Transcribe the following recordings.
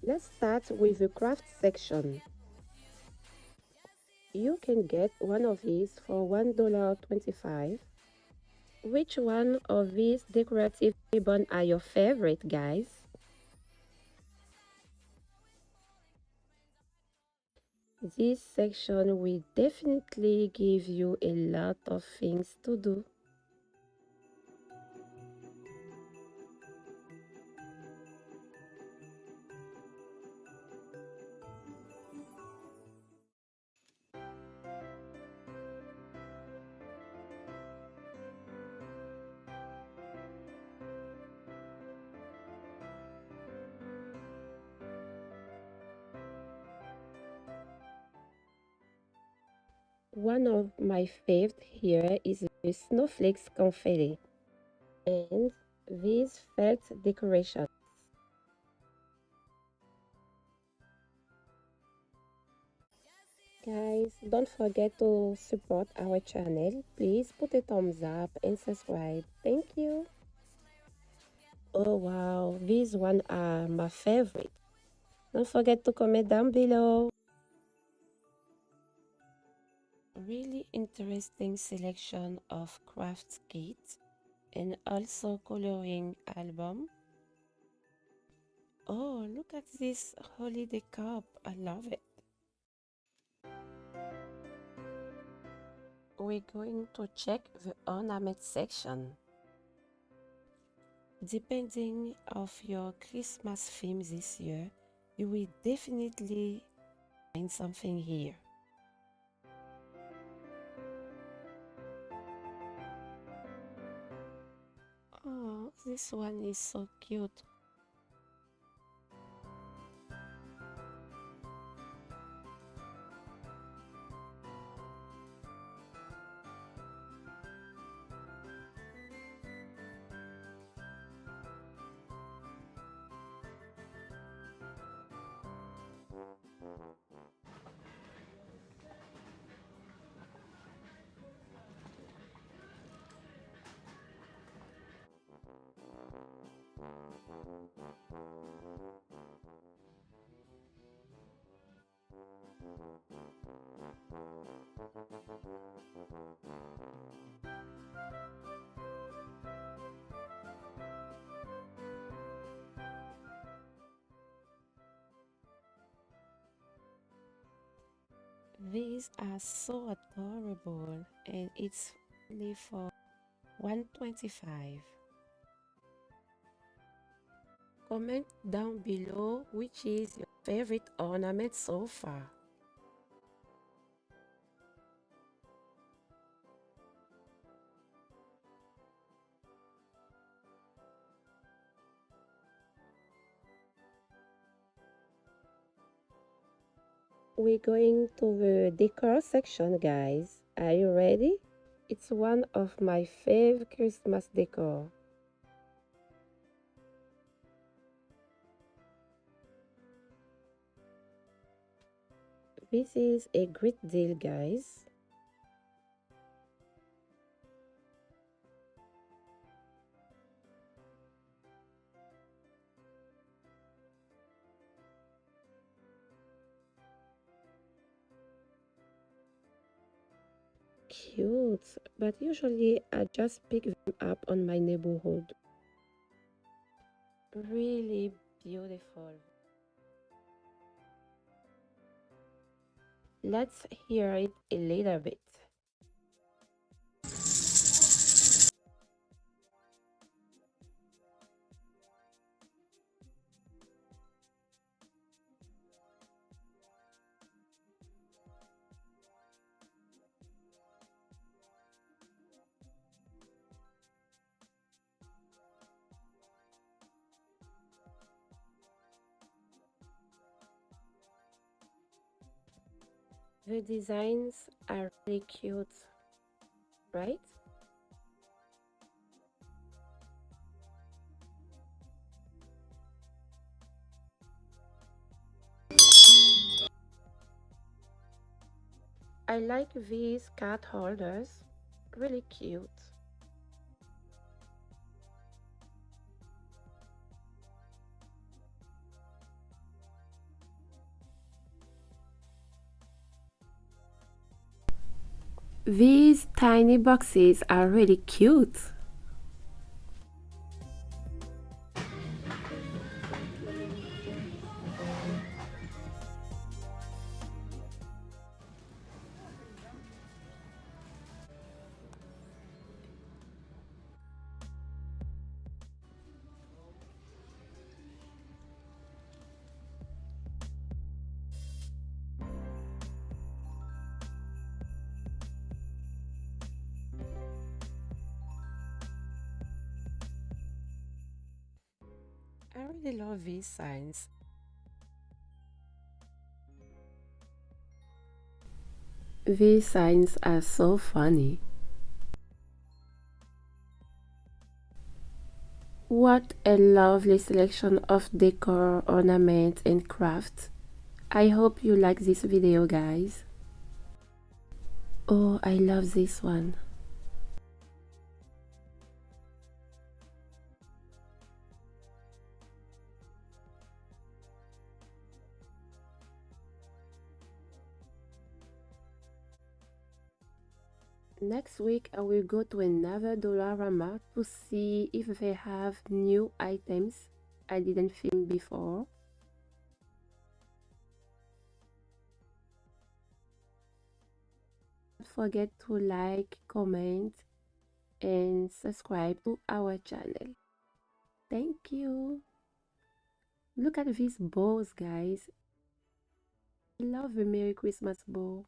Let's start with the craft section. You can get one of these for $1.25. Which one of these decorative ribbons are your favorite, guys? This section will definitely give you a lot of things to do. One of my favorites here is the snowflakes confetti and these felt decorations. Guys, don't forget to support our channel. Please put a thumbs up and subscribe. Thank you. Oh wow, these ones are my favorite. Don't forget to comment down below. Really interesting selection of craft kits and also coloring album. Oh, look at this holiday cup. I love it. We're going to check the ornament section. Depending of your Christmas theme this year, you will definitely find something here. Oh, this one is so cute. These are so adorable and it's only for $1.25. Comment down below which is your favorite ornament so far. We're going to the decor section, guys. Are you ready? It's one of my favorite Christmas decor. This is a great deal, guys. Cute, but usually I just pick them up on my neighborhood. Really beautiful. Let's hear it a little bit. The designs are really cute, right? I like these card holders, really cute. These tiny boxes are really cute. I really love these signs. These signs are so funny. What a lovely selection of decor, ornaments, and crafts. I hope you like this video, guys. Oh, I love this one. Next week, I will go to another Dollarama to see if they have new items I didn't film before. Don't forget to like, comment, and subscribe to our channel. Thank you. Look at these bows, guys. I love the Merry Christmas bow.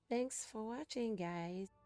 Thanks for watching, guys.